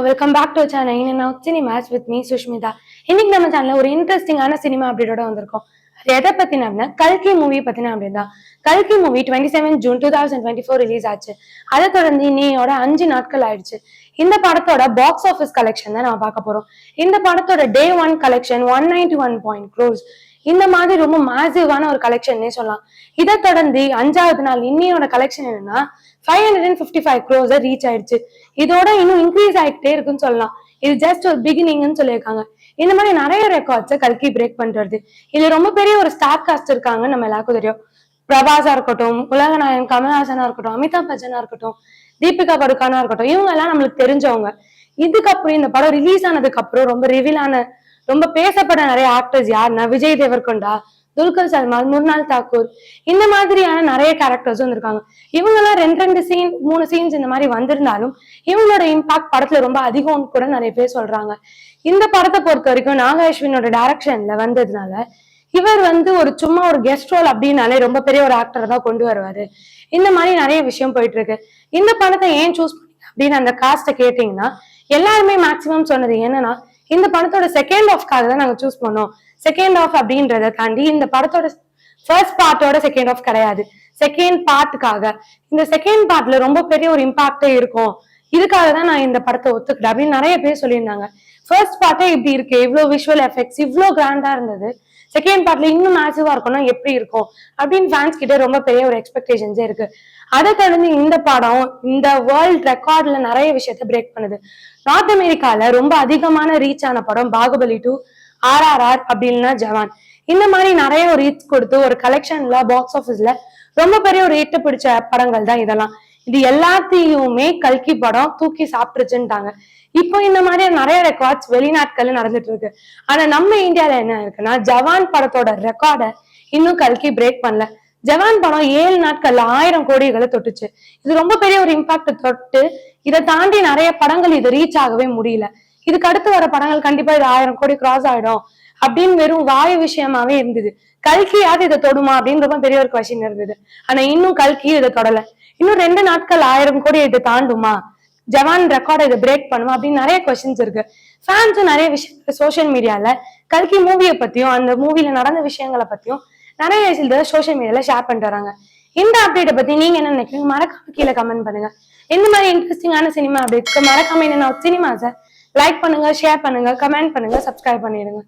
Welcome back to channel. நான் cinemas with me Sushmita. இன்னைக்கு நம்ம சேனல்ல ஒரு இன்ட்ரெஸ்டிங்கான சினிமா அப்டேட்டோட வந்திருக்கோம். அது எதை பத்தின அப்படின்னா கல்கி மூவி பத்தின அப்படின் தான். கல்கி மூவி 27 ஜூன் 2024 ரிலீஸ் ஆச்சு. அதை தொடர்ந்து இன்னையோட 5 நாட்கள் ஆயிடுச்சு. இந்த படத்தோட பாக்ஸ் ஆஃபீஸ் கலெக்ஷன் தான் நம்ம பார்க்க போறோம். இந்த படத்தோட டே 1 கலெக்ஷன் 191 crores. இந்த மாதிரி ரொம்ப மேசிவான ஒரு கலெக்ஷன்னே சொல்லலாம். இதை தொடர்ந்து 5வது நாள் இன்னையோட கலெக்ஷன் என்னன்னா 555 crores ரீச் ஆயிடுச்சு. இதோட இன்னும் இன்க்ரீஸ் ஆகிட்டே இருக்குன்னு சொல்லலாம். இது ஜஸ்ட் ஒரு பிகினிங்னு சொல்லியிருக்காங்க. இந்த மாதிரி நிறைய ரெக்கார்ட்ஸை கல்கி பிரேக் பண்றது. இது ரொம்ப பெரிய ஒரு ஸ்டார் காஸ்ட் இருக்காங்க, நம்ம எல்லாருக்கும் தெரியும். பிரபாஸா இருக்கட்டும், உலகநாயகன் கமல்ஹாசனா இருக்கட்டும், அமிதாப் பச்சனா இருக்கட்டும், தீபிகா படுகானா இருக்கட்டும், இவங்க எல்லாம் நம்மளுக்கு தெரிஞ்சவங்க. இதுக்கப்புறம் இந்த படம் ரிலீஸ் ஆனதுக்கு அப்புறம் ரொம்ப ரிவீலான ரொம்ப பேசப்பட நிறைய ஆக்டர்ஸ் யாருன்னா விஜய் தேவர்கொண்டா, துல்கர் சல்மான், முர்னால் தாக்கூர், இந்த மாதிரியான நிறைய கேரக்டர்ஸும் வந்திருக்காங்க. இவங்க எல்லாம் 2 சீன் 3 சீன்ஸ் இந்த மாதிரி வந்திருந்தாலும் இவங்களோட இம்பாக்ட் படத்துல ரொம்ப அதிகம்னு கூட நிறைய பேர் சொல்றாங்க. இந்த படத்தை பொறுத்த வரைக்கும் நாக அஸ்வினோட டைரக்ஷன்ல வந்ததுனால இவர் ஒரு சும்மா ஒரு கெஸ்ட் ரோல் அப்படின்னாலே ரொம்ப பெரிய ஒரு ஆக்டரை தான் கொண்டு வருவாரு. இந்த மாதிரி நிறைய விஷயம் போயிட்டு இருக்கு. இந்த படத்தை ஏன் சூஸ் பண்ணீங்க அப்படின்னு அந்த காஸ்ட கேட்டீங்கன்னா, எல்லாருமே மேக்சிமம் சொன்னது என்னன்னா, இந்த படத்தோட செகண்ட் ஆஃப்காக தான் நாங்க சூஸ் பண்ணோம். செகண்ட் ஆஃப் அப்படின்றத தாண்டி இந்த படத்தோட ஃபர்ஸ்ட் பார்ட்டோட செகண்ட் ஆஃப் கிடையாது, செகண்ட் பார்ட்டுக்காக. இந்த செகண்ட் பார்ட்ல ரொம்ப பெரிய ஒரு இம்பாக்டே இருக்கும், இதுக்காக தான் நான் இந்த படத்தை ஒத்துக்கிட்டேன் அப்படின்னு நிறைய பேர் சொல்லியிருந்தாங்க. ஃபர்ஸ்ட் பார்ட்டே இப்படி இருக்கு, இவ்வளவு விஷுவல் எஃபெக்ட்ஸ் இவ்வளவு கிராண்டா இருந்தது, செகண்ட் பார்ட்ல இன்னும் மேசிவா இருக்கும்னா எப்படி இருக்கும் அப்படின்னு ஃபேன்ஸ் கிட்ட ரொம்ப பெரிய ஒரு எக்ஸ்பெக்டேஷன்ஸே இருக்கு. அதை தொடர்ந்து இந்த படம் இந்த வேர்ல்ட் ரெக்கார்ட்ல நிறைய விஷயத்த பிரேக் பண்ணுது. நார்த் அமெரிக்கால ரொம்ப அதிகமான ரீச் ஆன படம் பாகுபலி 2, RRR அப்படின்னா ஜவான். இந்த மாதிரி நிறைய ஒரு ரீச் கொடுத்து ஒரு கலெக்ஷன்ல பாக்ஸ் ஆஃபீஸ்ல ரொம்ப பெரிய ஒரு ஈட்டு பிடிச்ச படங்கள் தான் இதெல்லாம். இது எல்லாத்தையுமே கல்கி படம் தூக்கி சாப்பிட்டுருச்சுட்டாங்க. இப்போ இந்த மாதிரி நிறைய ரெக்கார்ட்ஸ் வெளிநாட்கள்ல நடந்துட்டு இருக்கு. ஆனா நம்ம இந்தியால என்ன இருக்குன்னா, ஜவான் படத்தோட ரெக்கார்டை இன்னும் கல்கி பிரேக் பண்ணல. ஜவான் படம் 7 நாட்கள்ல 1000 கோடிகளை தொட்டுச்சு. இது ரொம்ப பெரிய ஒரு இம்பாக்ட் தொட்டு இதை தாண்டி நிறைய படங்கள் இது ரீச் ஆகவே முடியல. இதுக்கு அடுத்து வர படங்கள் கண்டிப்பா இது 1000 கோடி கிராஸ் ஆயிடும் அப்படின்னு வெறும் வாயு விஷயமாவே இருந்தது. கல்கியாவது இதை தொடுமா அப்படின்னு ரொம்ப பெரிய ஒரு கொஸ்டின் இருந்தது. ஆனா இன்னும் கல்கி இதை தொடல. இன்னும் 2 நாட்கள் 1000 கோடி இதை தாண்டுமா, ஜவான் ரெக்கார்டை இதை பிரேக் பண்ணுமா அப்படின்னு நிறைய கொஸ்டின்ஸ் இருக்கு. ஃபேன்ஸும் நிறைய விஷயம் சோசியல் மீடியால கல்கி மூவியை பத்தியும் அந்த மூவில நடந்த விஷயங்களை பத்தியும் நிறைய சோசியல் மீடியால ஷேர் பண்ணிட்டு வராங்க. இந்த அப்டேட்டை பத்தி நீங்க என்ன நினைக்கிறீங்க? மறக்காம கீழே கமெண்ட் பண்ணுங்க. இந்த மாதிரி இன்ட்ரெஸ்டிங்கான சினிமா அப்டேட்ஸ்க்கு மறக்காம என்ன சினிமாஸை லைக் பண்ணுங்க, ஷேர் பண்ணுங்க, கமெண்ட் பண்ணுங்க, சப்ஸ்கிரைப் பண்ணிடுங்க.